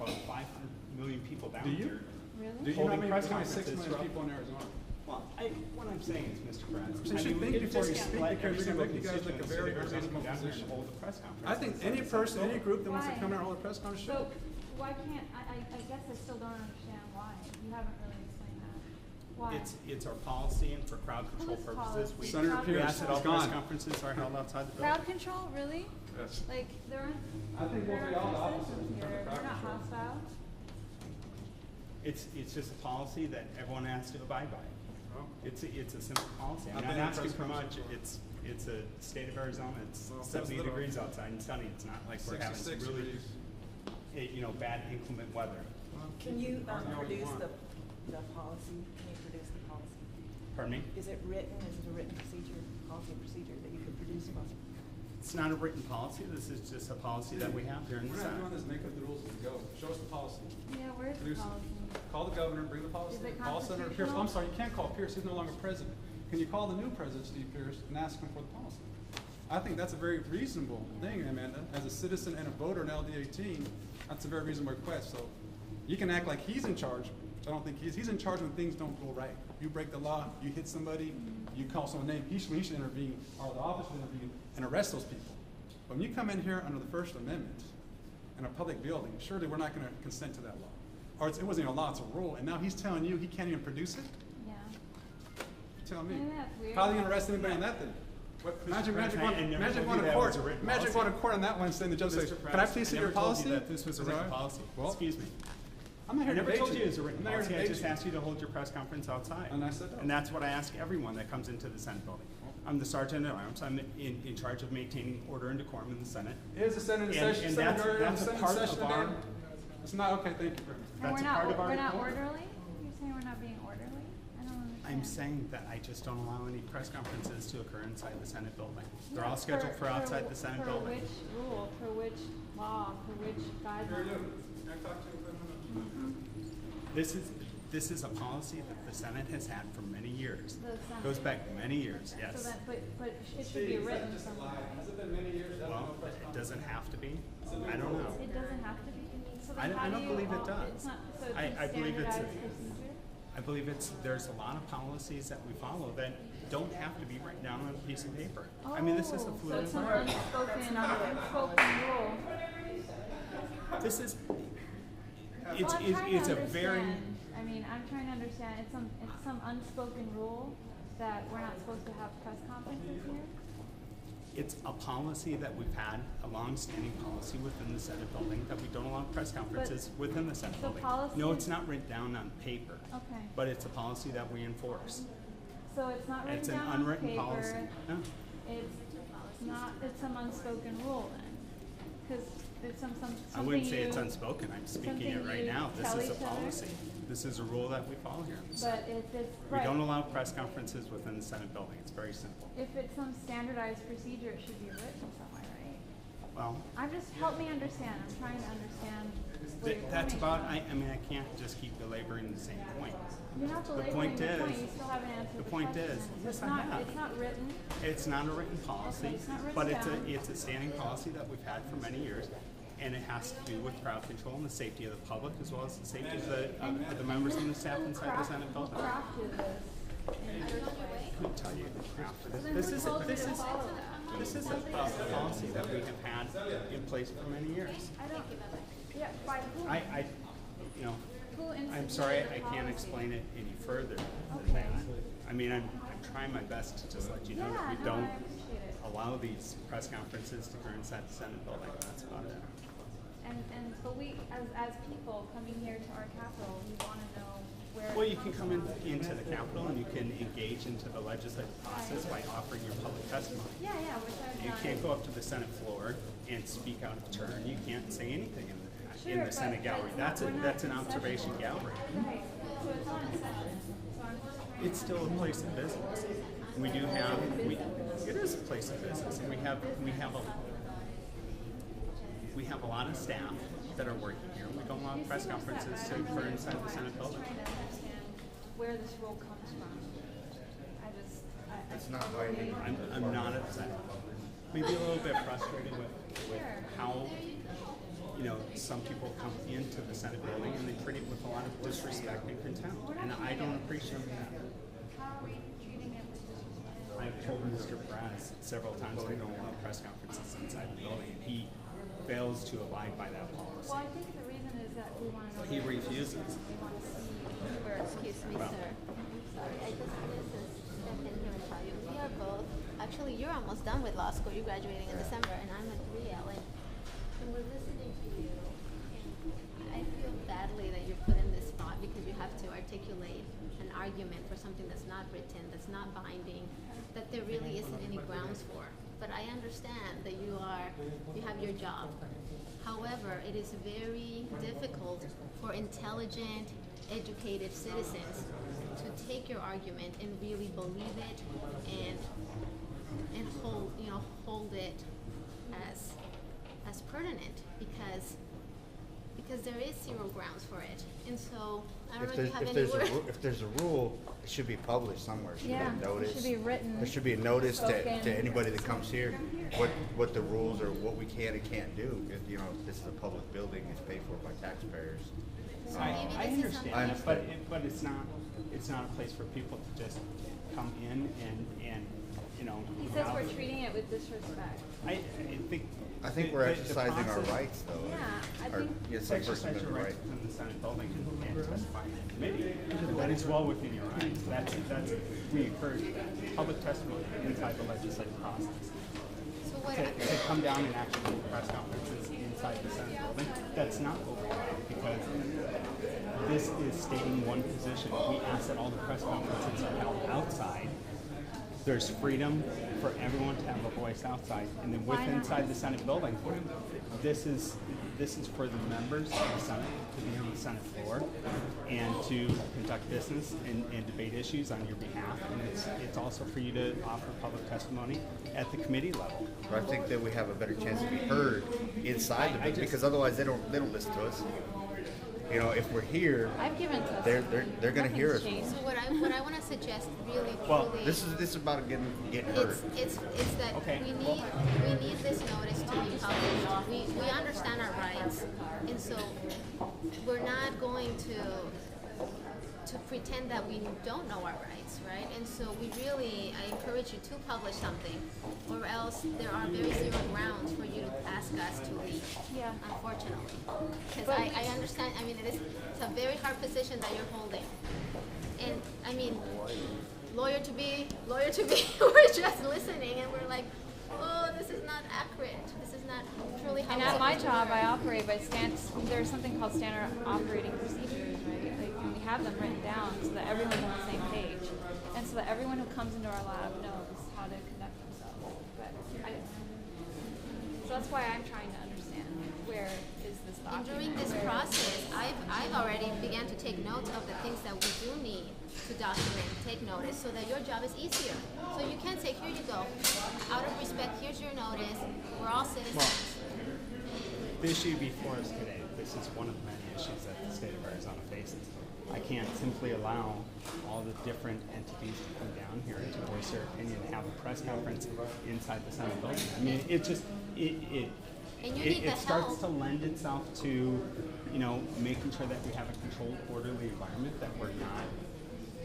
about 500 million people down Do you? here. Really? Do you know how Holding many, press there's only 6 conferences million throughout- people in Arizona? Well, what I'm saying is, Mr. Perez, So you should think before you speak, let because every you're gonna single make you guys look a constituent very in the city of unreasonable Arizona come down here and position. hold a press conference. I think any person, any group that wants to come here and hold a press conference So, should. why can't, I guess I still don't understand why. You haven't really explained that. Why? It's our policy, and for crowd control Whose purposes, we policy? Senator Crowd Pierce ask that all is press gone. conferences are held outside the building. Crowd control, really? Yes. Like, there aren't, I think we'll there be all the aren't opposite citizens in terms here, of crowd they're not control. hostile. It's just a policy that everyone has to abide by. Well, It's a simple policy. I'm I've not been in asking press for much. conferences It's a state of Arizona. It's Well, 70 that's little. degrees outside and sunny. It's not like we're having some 66 really, degrees. bad inclement weather. Can you Argue all you produce want. the policy? Can you produce the policy? Pardon me? Is it written? Is it a written procedure, policy procedure that you could produce from? It's not a written policy. This is just a policy that we have here in the We're not Senate. doing this, make up the rules as we go. Show us the policy. Yeah, where's the Produce it. policy? Call the governor, bring the policy. Is it Call Senator Pierce. constitutional? I'm sorry, you can't call Pierce, he's no longer president. Can you call the new president, Steve Pierce, and ask him for the policy? I think that's a very reasonable thing, Amanda. As a citizen and a voter in LD 18, that's a very reasonable request. So you can act like he's in charge. I don't think he's in charge when things don't go right. You break the law, you hit somebody, you call someone name, he should intervene, or the office should intervene and arrest those people. But when you come in here under the First Amendment in a public building, surely we're not gonna consent to that law. Or it wasn't even a law, it's a rule, and now he's telling you he can't even produce it? Yeah. Tell me. Maybe that's weird. How are you gonna arrest anybody on that then? What, imagine President, I never imagine told going you to that court, was a written imagine policy. going to court on that one and saying the judge says, Mr. can I Perez, please see I your never told policy? you that this was a Is that written right? policy. Well, Excuse me. I'm not I here to never debate told you it was a written I'm not here to policy. I debate just you. asked you to hold your press conference outside. And I said no. And that's what I ask everyone that comes into the Senate building. I'm the Sergeant at Arms. I'm in charge of maintaining order and decorum in the Senate. Is the Senate in And- session, and Senator, that's a Senate part session of our- today? It's not, okay, thank you very much. And That's we're a not, part of our we're not decorum. orderly? You're saying we're not being orderly? I don't understand. I'm saying that I just don't allow any press conferences to occur inside the Senate building. They're Yeah, all scheduled for outside the Senate For building. which rule, for which law, for which Here you guideline? go. Can I talk to you for a minute? This is a policy that the Senate has had for many years. The Senate. Goes back many years, So yes. that, but it should Steve, be is that written just a somewhere. lie? Has it been many years? Well, it doesn't have to be. I don't know. It doesn't have to be. So I then how don't do you believe it all- does. It's not, so it's I a believe it's a- standardized procedure? I believe there's a lot of policies that we follow that don't have to be written down on a piece of paper. I mean, this is a Oh, fluid so it's some environment. unspoken rule. This is, Well, I'm trying it's to a very, understand. I mean, I'm trying to understand, it's some unspoken rule that we're not supposed to have press conferences here? it's a policy that we've had, a long-standing policy within the Senate building, that we don't allow press conferences within the Senate the building. policy- No, it's not written down on paper, Okay, but it's a policy that we enforce. so it's not It's written an down on unwritten paper, policy. No. it's some unspoken rule then? Cause it's something I wouldn't say you- it's unspoken, I'm speaking it something right you now. This tell is a each other? policy. This is a rule that we follow here. But if it's, We right, don't allow press conferences within the Senate building. It's very simple. if it's some standardized procedure, it should be written somewhere, right? Well, Help me understand, I'm trying to understand where you're that's coming about, from. I mean, I can't just keep belaboring the same point. You're not the belaboring point the point, is- you still haven't answered the the point question. is- It's yes, I not, have. it's not written, It's not a written policy, it's not written but down. it's a standing policy that we've had for many years. And it has to do with crowd control and the safety of the public, as well as the safety of the members and the staff inside the Senate who building. crafted this in the first place? Couldn't tell you who crafted So it. then This who is, told you this to is, follow it? this is a policy that we have had in place for many years. I don't, yeah, by who? I, you know, Who I'm instituted sorry, the I can't policy? explain it any further than Okay. that. I mean, I'm trying my best to just let you know that Yeah, we no, don't I appreciate it. allow these press conferences to occur inside the Senate building. That's about it. But we, as people coming here to our capital, we wanna know where. Well, it you can comes come from. into the Capitol and you can engage into the legislative process by offering your public testimony. Yeah, which I've You done. can't go up to the Senate floor and speak out of turn. You can't say anything in Sure, the Senate but gallery. it's not- we're not That's an in observation session. gallery. Right, so it's not in session, so I'm just trying. It's still a place of business. We do have, it is a place of business, and we have a lot of staff that are working here. We don't allow You see press what's that? conferences to I don't occur really inside know. the Senate I'm building. just trying to understand where this rule comes from. It's not binding. I'm not upset. Maybe a little bit frustrated with Sure. how, you know, some people come into the Senate building and they treat it with a lot of disrespect and contempt, and I don't appreciate that. How are we treating it with disrespect? I've told Mr. Brass several times we don't allow press conferences inside the building. He fails to abide by that policy. Well, I think the reason is that we want to know. He the refuses. We want to see where it's. Excuse me, Well. sir. Sorry, I just wanted to step in here and tell you, we are both, actually, you're almost done with law school, you're graduating in December, and I'm at 3L, and we're listening to you, and I feel badly that you're put in this spot because you have to articulate an argument for something that's not written, that's not binding, that there really isn't any grounds for. But I understand that you have your job. However, it is very difficult for intelligent, educated citizens to take your argument and really believe it and hold it as pertinent because there is zero grounds for it. And so I don't know if you have any words. If there's a rule, it should be published somewhere. It should Yeah, be it noticed. should be written, There should be a notice spoken. to anybody that comes here, what the rules are, what we can and can't do. If, you know, this is a public building, it's paid for by taxpayers. So I maybe I this is understand something- that, but it's not a place for people to just come in and you know. He says have- we're treating it with disrespect. I I think the- we're the exercising our process- rights, though. Yeah, I Or, think- yeah, some First Exercise your Amendment rights right. within the Senate building and testify in the committee. That is well within your rights. We encourage public testimony inside the legislative process. So what To come down and actually do press conferences inside the Senate building, that's not what we want because this is stating one position. We ask that all the press conferences are held outside. There's freedom for everyone to have a voice outside, and then inside the Senate building, this is for the members of the Senate to be on the Senate floor and to conduct business and debate issues on your behalf, and it's also for you to offer public testimony at the committee level. But I think that we have a better chance to be heard inside the building, because otherwise they don't listen to us. You know, if we're here, I've given they're testimony. gonna hear us. Nothing's So changed. what I want to suggest really Well, truly This is about getting heard. it's that Okay. we need this notice to be published. We understand our rights, and so we're not going to pretend that we don't know our rights, right? And so I encourage you to publish something, or else there are very zero grounds for you to ask us to leave. Yeah. Unfortunately, because But- I understand. I mean, it's a very hard position that you're holding, and I mean, lawyer to be, we're just listening, and we're like, oh, this is not accurate. This is not truly how. And it's at my supposed to job, work. I operate by there's something called standard operating procedures, right? Like, and we have them written down so that everyone's on the same page. And so that everyone who comes into our lab knows how to conduct themselves. So that's why I'm trying to understand where is this And document? during this Where- process, I've already began to take notes of the things that we do need to document, take notice, so that your job is easier. So you can say, here you go. Out of respect, here's your notice. We're all citizens. The issue before us today, this is one of the many issues that the state of Arizona faces. I can't simply allow all the different entities to come down here and to voice their opinion and have a press conference inside the Senate building. I mean, it And you need the it starts help. to lend itself to, you know, making sure that we have a controlled, orderly environment, that we're not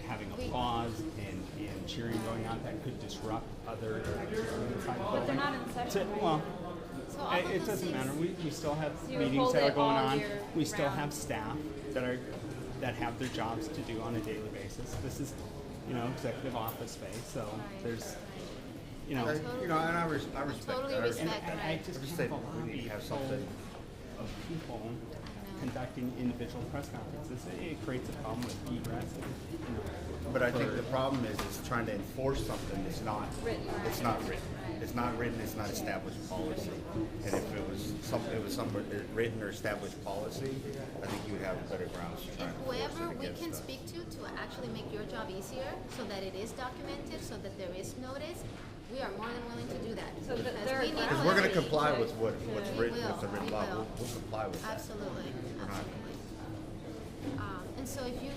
having applause and cheering going on that could disrupt other activities inside the building. But they're not in session, right? Well, So all of it those doesn't things- matter. We still have So you meetings hold that are it going all on. year We still round. have staff that have their jobs to do on a daily basis. This is, you know, executive office space, so there's, you know, You know, and I respect Totally that. respect. and I just I'm just can't saying have a we need to have lobby full something. of people conducting individual press conferences. It creates a problem with egress. And, you know, But I think the problem is trying to enforce something that's not Written. It's not written. It's not written. It's not established policy. And if it was some written or established policy, I think you would have better grounds to try And and enforce whoever it we against can us. speak to actually make your job easier, so that it is documented, so that there is notice, we are more than willing to do that. So that Because there are we need Because we're going to clarity. comply with what's We written, will, what's the written we law. will. We'll comply with that. Absolutely, We're not- absolutely. And so if you